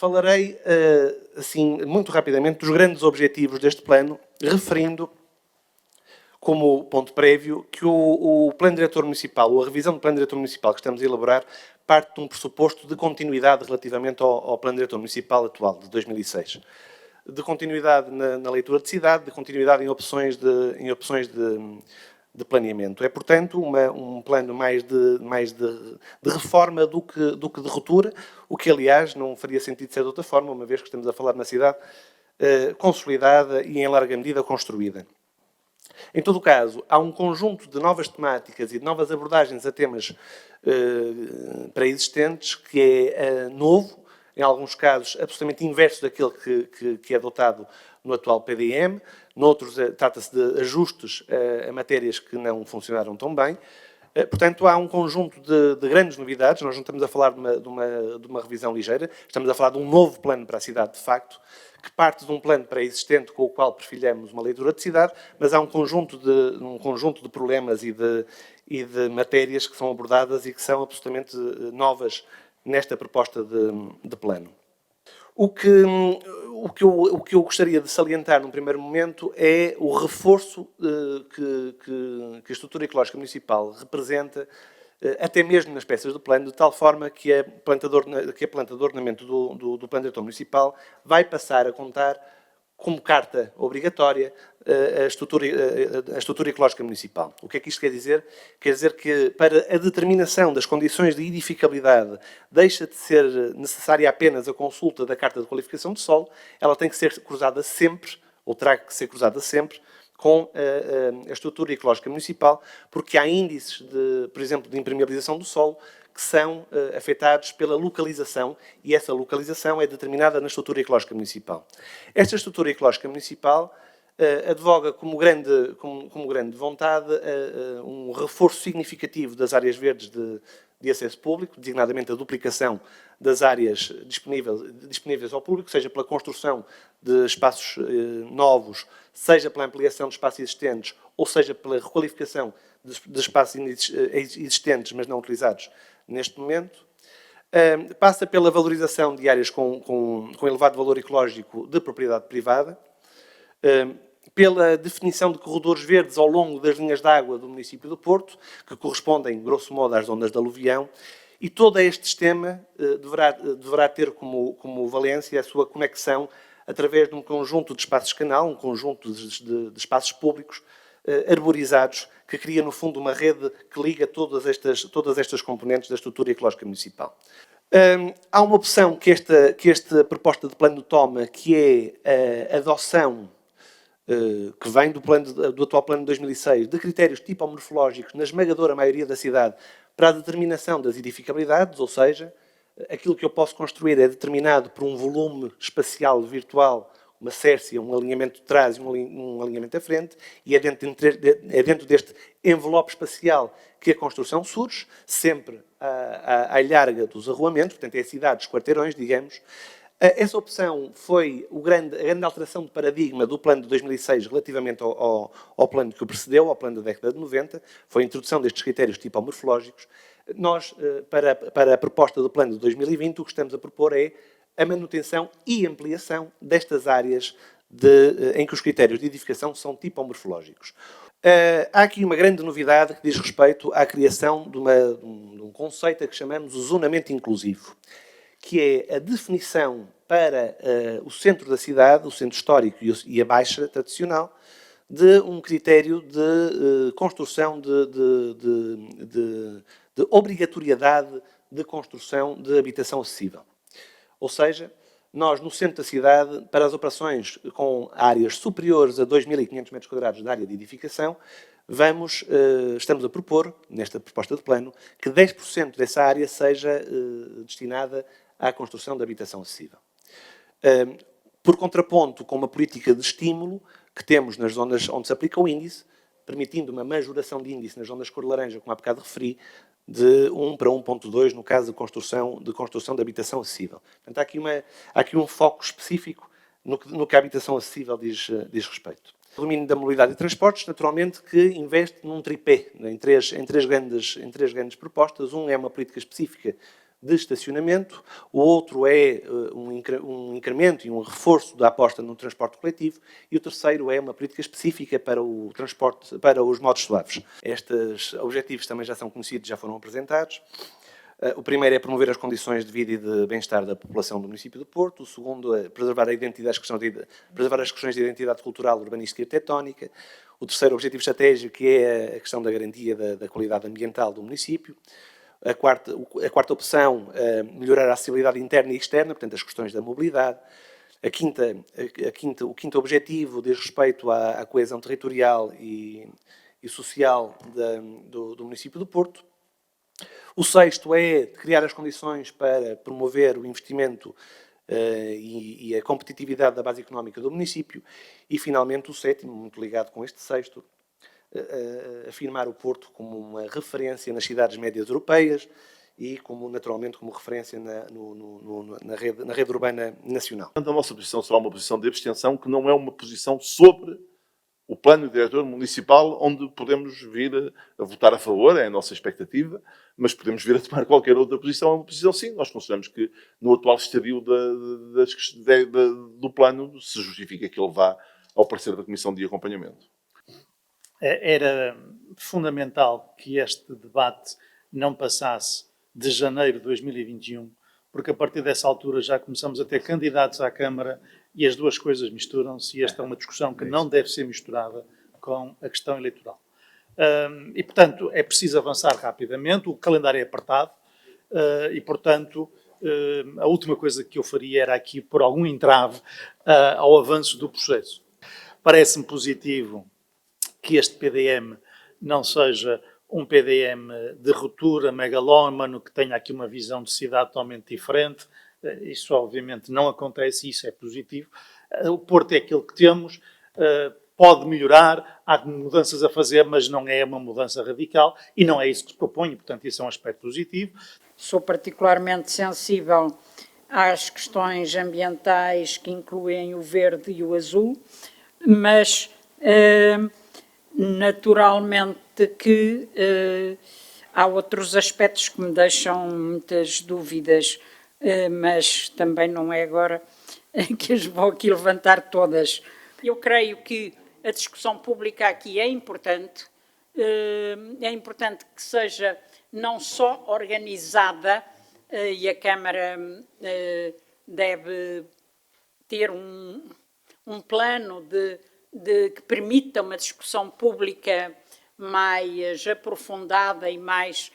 falarei, assim, muito rapidamente, dos grandes objetivos deste plano, referindo, como ponto prévio, que o Plano Diretor Municipal, ou a revisão do Plano Diretor Municipal que estamos a elaborar, parte de um pressuposto de continuidade relativamente ao Plano Diretor Municipal atual, de 2006. De continuidade na leitura de cidade, de continuidade em opções de planeamento. É, portanto, um plano mais de reforma do que de ruptura, o que, aliás, não faria sentido ser de outra forma, uma vez que estamos a falar de uma cidade consolidada e, em larga medida, construída. Em todo o caso, há um conjunto de novas temáticas e de novas abordagens a temas pré-existentes que é novo, em alguns casos absolutamente inverso daquele que é adotado no atual PDM. Noutros, trata-se de ajustes a matérias que não funcionaram tão bem. Portanto, há um conjunto de grandes novidades. Nós não estamos a falar de uma revisão ligeira, estamos a falar de um novo plano para a cidade, de facto, que parte de um plano pré-existente com o qual perfilhamos uma leitura de cidade, mas há um conjunto de problemas e de matérias que são abordadas e que são absolutamente novas nesta proposta de plano. O que eu gostaria de salientar num primeiro momento é o reforço que a estrutura ecológica municipal representa, até mesmo nas peças do plano, de tal forma que a planta de ordenamento do plano diretor municipal vai passar a contar como carta obrigatória a estrutura ecológica municipal. O que é que isto quer dizer? Quer dizer que, para a determinação das condições de edificabilidade, deixa de ser necessária apenas a consulta da Carta de Qualificação de Solo, ela tem que ser cruzada sempre, ou terá que ser cruzada sempre, com a estrutura ecológica municipal, porque há índices, por exemplo, de impermeabilização do solo, que são afetados pela localização, e essa localização é determinada na estrutura ecológica municipal. Esta estrutura ecológica municipal advoga como grande vontade um reforço significativo das áreas verdes de acesso público, designadamente a duplicação das áreas disponíveis ao público, seja pela construção de espaços novos, seja pela ampliação de espaços existentes, ou seja pela requalificação de espaços existentes, mas não utilizados neste momento. Passa pela valorização de áreas com elevado valor ecológico de propriedade privada, pela definição de corredores verdes ao longo das linhas de água do município do Porto, que correspondem, grosso modo, às zonas de aluvião, e todo este sistema deverá ter como valência a sua conexão através de um conjunto de espaços canal, um conjunto de espaços públicos arborizados, que cria, no fundo, uma rede que liga todas estas componentes da estrutura ecológica municipal. Há uma opção que esta proposta de plano toma, que é a adoção, que vem do atual plano de 2006, de critérios tipomorfológicos na esmagadora maioria da cidade para a determinação das edificabilidades, ou seja, aquilo que eu posso construir é determinado por um volume espacial virtual, uma sércia, um alinhamento de trás e um alinhamento à frente, e é dentro deste envelope espacial que a construção surge, sempre à larga dos arruamentos, portanto, é a cidade dos quarteirões, digamos. Essa opção foi a grande alteração de paradigma do plano de 2006 relativamente ao plano que o precedeu, ao plano da década de 90, foi a introdução destes critérios tipomorfológicos. Nós, para a proposta do plano de 2020, o que estamos a propor é a manutenção e ampliação destas áreas em que os critérios de edificação são tipomorfológicos. Há aqui uma grande novidade que diz respeito à criação de um conceito a que chamamos o zonamento inclusivo, que é a definição para o centro da cidade, o centro histórico e a Baixa tradicional, de um critério de construção, de obrigatoriedade de construção de habitação acessível. Ou seja, nós, no centro da cidade, para as operações com áreas superiores a 2.500 metros quadrados de área de edificação, estamos a propor, nesta proposta de plano, que 10% dessa área seja destinada à construção de habitação acessível. Por contraponto com uma política de estímulo que temos nas zonas onde se aplica o índice, permitindo uma majoração de índice nas zonas cor laranja, como há bocado referi, de 1 para 1.2, no caso de construção de habitação acessível. Portanto, há aqui um foco específico no que a habitação acessível diz respeito. O domínio da mobilidade e transportes, naturalmente, que investe num tripé, em três grandes propostas. Um é uma política específica de estacionamento, o outro é um incremento e um reforço da aposta no transporte coletivo, e o terceiro é uma política específica para o transporte, para os modos suaves. Estes objetivos também já são conhecidos, já foram apresentados. O primeiro é promover as condições de vida e de bem-estar da população do município do Porto. O segundo é preservar as questões de identidade cultural, urbanística e arquitetónica. O terceiro objetivo estratégico é a questão da garantia da qualidade ambiental do município. A quarta opção, melhorar a acessibilidade interna e externa, portanto, as questões da mobilidade. O quinto objetivo diz respeito à coesão territorial e social do município do Porto. O sexto é criar as condições para promover o investimento e a competitividade da base económica do município. E, finalmente, o sétimo, muito ligado com este sexto, afirmar o Porto como uma referência nas cidades médias europeias e, naturalmente, como referência na rede urbana nacional. A nossa posição será uma posição de abstenção, que não é uma posição sobre o plano diretor municipal, onde podemos vir a votar a favor, é a nossa expectativa, mas podemos vir a tomar qualquer outra posição. É uma posição, sim. Nós consideramos que no atual estadio do plano se justifica que ele vá ao parecer da Comissão de Acompanhamento. Era fundamental que este debate não passasse de janeiro de 2021, porque a partir dessa altura já começamos a ter candidatos à Câmara e as duas coisas misturam-se, e esta é uma discussão que não deve ser misturada com a questão eleitoral. E, portanto, é preciso avançar rapidamente, o calendário é apertado e, portanto, a última coisa que eu faria era aqui pôr algum entrave ao avanço do processo. Parece-me positivo que este PDM não seja um PDM de ruptura, megalómano, que tenha aqui uma visão de cidade totalmente diferente. Isso obviamente não acontece e isso é positivo. O Porto é aquilo que temos, pode melhorar, há mudanças a fazer, mas não é uma mudança radical e não é isso que se propõe, portanto isso é um aspecto positivo. Sou particularmente sensível às questões ambientais que incluem o verde e o azul, mas naturalmente que há outros aspectos que me deixam muitas dúvidas, mas também não é agora que as vou aqui levantar todas. Eu creio que a discussão pública aqui é importante que seja não só organizada, e a Câmara deve ter um plano que permita uma discussão pública mais aprofundada e mais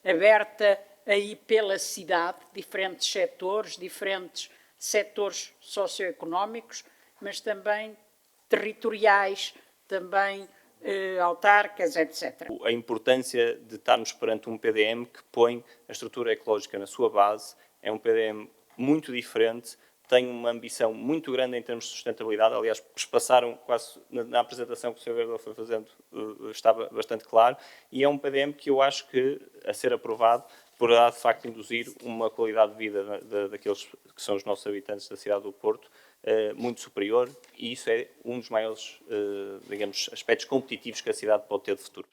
aberta aí pela cidade, diferentes setores socioeconómicos, mas também territoriais, também autárquicas, etc. A importância de estarmos perante um PDM que põe a estrutura ecológica na sua base, é um PDM muito diferente, tem uma ambição muito grande em termos de sustentabilidade. Aliás, passaram quase na apresentação que o Sr. Vereador foi fazendo, estava bastante claro, e é um PDM que eu acho que, a ser aprovado, poderá de facto induzir uma qualidade de vida daqueles que são os nossos habitantes da cidade do Porto muito superior, e isso é um dos maiores, digamos, aspectos competitivos que a cidade pode ter de futuro.